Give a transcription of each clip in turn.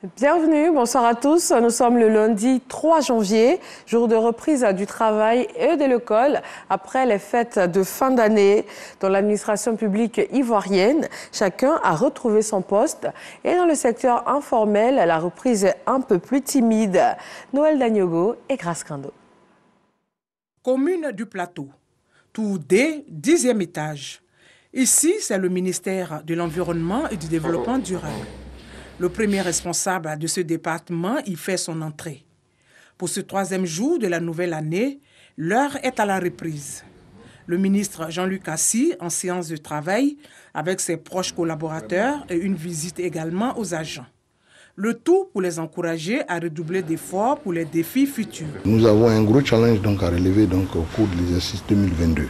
Bienvenue, bonsoir à tous. Nous sommes le lundi 3 janvier, jour de reprise du travail et de l'école après les fêtes de fin d'année. Dans l'administration publique ivoirienne, chacun a retrouvé son poste et dans le secteur informel, la reprise est un peu plus timide. Noël Dagnogo et Grace Kando. Commune du Plateau, tout D, 10e étage. Ici, c'est le ministère de l'Environnement et du Développement durable. Le premier responsable de ce département y fait son entrée. Pour ce 3e jour de la nouvelle année, l'heure est à la reprise. Le ministre Jean-Luc Assis, en séance de travail, avec ses proches collaborateurs et une visite également aux agents. Le tout pour les encourager à redoubler d'efforts pour les défis futurs. Nous avons un gros challenge à relever au cours de l'exercice 2022.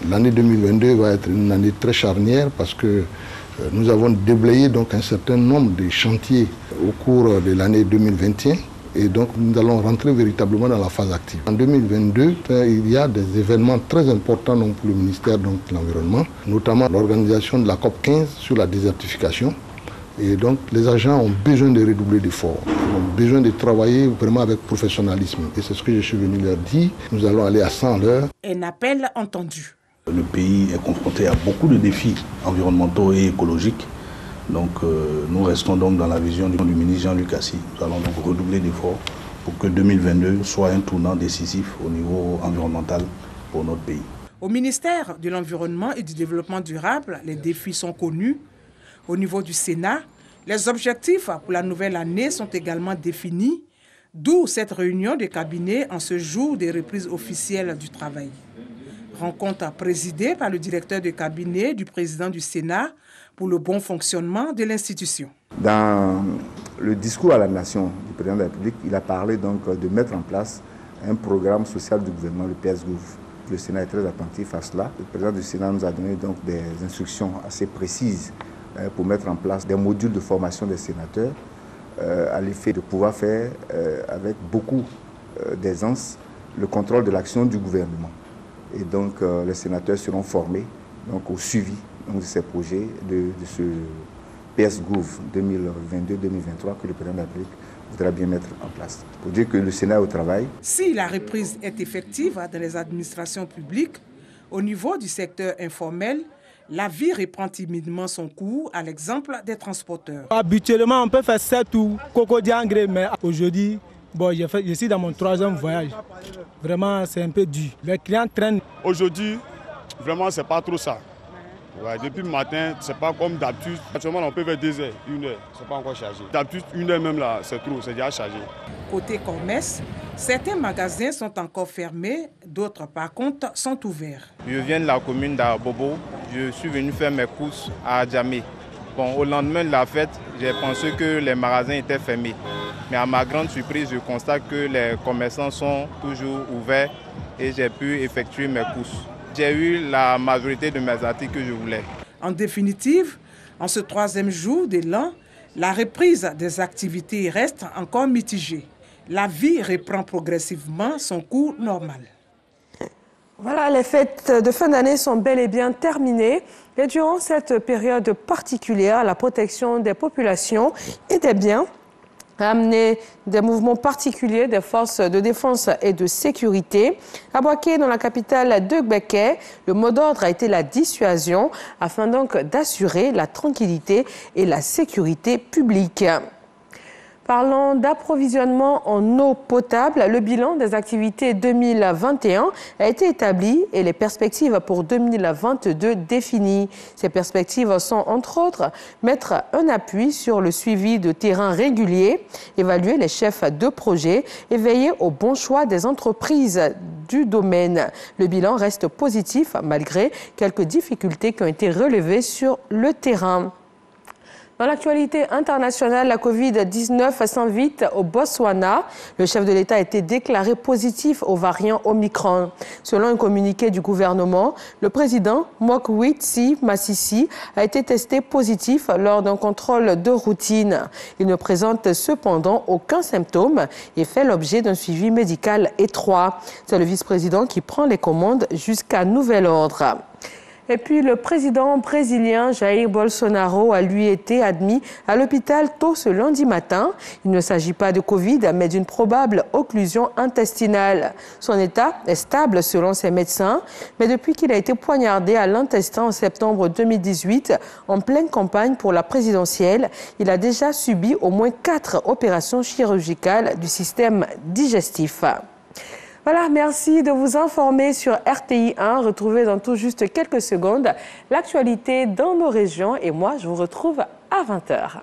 L'année 2022 va être une année très charnière parce que nous avons déblayé un certain nombre de chantiers au cours de l'année 2021 et donc nous allons rentrer véritablement dans la phase active. En 2022, il y a des événements très importants pour le ministère de l'Environnement, notamment l'organisation de la COP 15 sur la désertification. Et donc les agents ont besoin de redoubler d'efforts, ils ont besoin de travailler vraiment avec professionnalisme. Et c'est ce que je suis venu leur dire, nous allons aller à 100 à l'heure. Un appel entendu. Le pays est confronté à beaucoup de défis environnementaux et écologiques. Donc nous restons donc dans la vision du ministre Jean-Luc Assis. Nous allons donc redoubler d'efforts pour que 2022 soit un tournant décisif au niveau environnemental pour notre pays. Au ministère de l'Environnement et du Développement durable, les défis sont connus. Au niveau du Sénat, les objectifs pour la nouvelle année sont également définis, d'où cette réunion de cabinet en ce jour des reprises officielles du travail. Rencontre présidée par le directeur de cabinet du président du Sénat pour le bon fonctionnement de l'institution. Dans le discours à la nation du président de la République, il a parlé donc de mettre en place un programme social du gouvernement, le PSGouv. Le Sénat est très attentif à cela. Le président du Sénat nous a donné donc des instructions assez précises pour mettre en place des modules de formation des sénateurs à l'effet de pouvoir faire avec beaucoup d'aisance le contrôle de l'action du gouvernement. Et donc les sénateurs seront formés au suivi de ces projets de ce PSGouv 2022-2023 que le président de la République voudra bien mettre en place. Pour dire que le Sénat est au travail. Si la reprise est effective dans les administrations publiques, au niveau du secteur informel, la vie reprend timidement son cours, à l'exemple des transporteurs. Habituellement, on peut faire 7 ou coco d'engrais, mais aujourd'hui, je suis dans mon 3e voyage. Vraiment, c'est un peu dur. Les clients traînent. Aujourd'hui, vraiment, c'est pas trop ça. Ouais, depuis le matin, c'est pas comme d'habitude. Actuellement, on peut faire 2 heures, 1 heure, c'est pas encore chargé. D'habitude, 1 heure même là, c'est trop, c'est déjà chargé. Côté commerce, certains magasins sont encore fermés, d'autres par contre sont ouverts. Je viens de la commune d'Abobo, je suis venu faire mes courses à Djamé. Au lendemain de la fête, j'ai pensé que les magasins étaient fermés. Mais à ma grande surprise, je constate que les commerçants sont toujours ouverts et j'ai pu effectuer mes courses. J'ai eu la majorité de mes articles que je voulais. En définitive, en ce 3e jour de l'an, la reprise des activités reste encore mitigée. La vie reprend progressivement son cours normal. Voilà, les fêtes de fin d'année sont bel et bien terminées. Et durant cette période particulière, la protection des populations et des biens a amené des mouvements particuliers des forces de défense et de sécurité. À Boaké, dans la capitale de Béké, le mot d'ordre a été la dissuasion, afin donc d'assurer la tranquillité et la sécurité publique. Parlant d'approvisionnement en eau potable, le bilan des activités 2021 a été établi et les perspectives pour 2022 définies. Ces perspectives sont, entre autres, mettre un appui sur le suivi de terrain régulier, évaluer les chefs de projet et veiller au bon choix des entreprises du domaine. Le bilan reste positif malgré quelques difficultés qui ont été relevées sur le terrain. Dans l'actualité internationale, la Covid-19 s'invite au Botswana. Le chef de l'État a été déclaré positif au variant Omicron. Selon un communiqué du gouvernement, le président Mokgweetsi Masisi a été testé positif lors d'un contrôle de routine. Il ne présente cependant aucun symptôme et fait l'objet d'un suivi médical étroit. C'est le vice-président qui prend les commandes jusqu'à nouvel ordre. Et puis le président brésilien Jair Bolsonaro a lui été admis à l'hôpital tôt ce lundi matin. Il ne s'agit pas de Covid, mais d'une probable occlusion intestinale. Son état est stable selon ses médecins, mais depuis qu'il a été poignardé à l'intestin en septembre 2018, en pleine campagne pour la présidentielle, il a déjà subi au moins 4 opérations chirurgicales du système digestif. Voilà, merci de vous informer sur RTI 1. Retrouvez dans tout juste quelques secondes l'actualité dans nos régions et moi, je vous retrouve à 20h.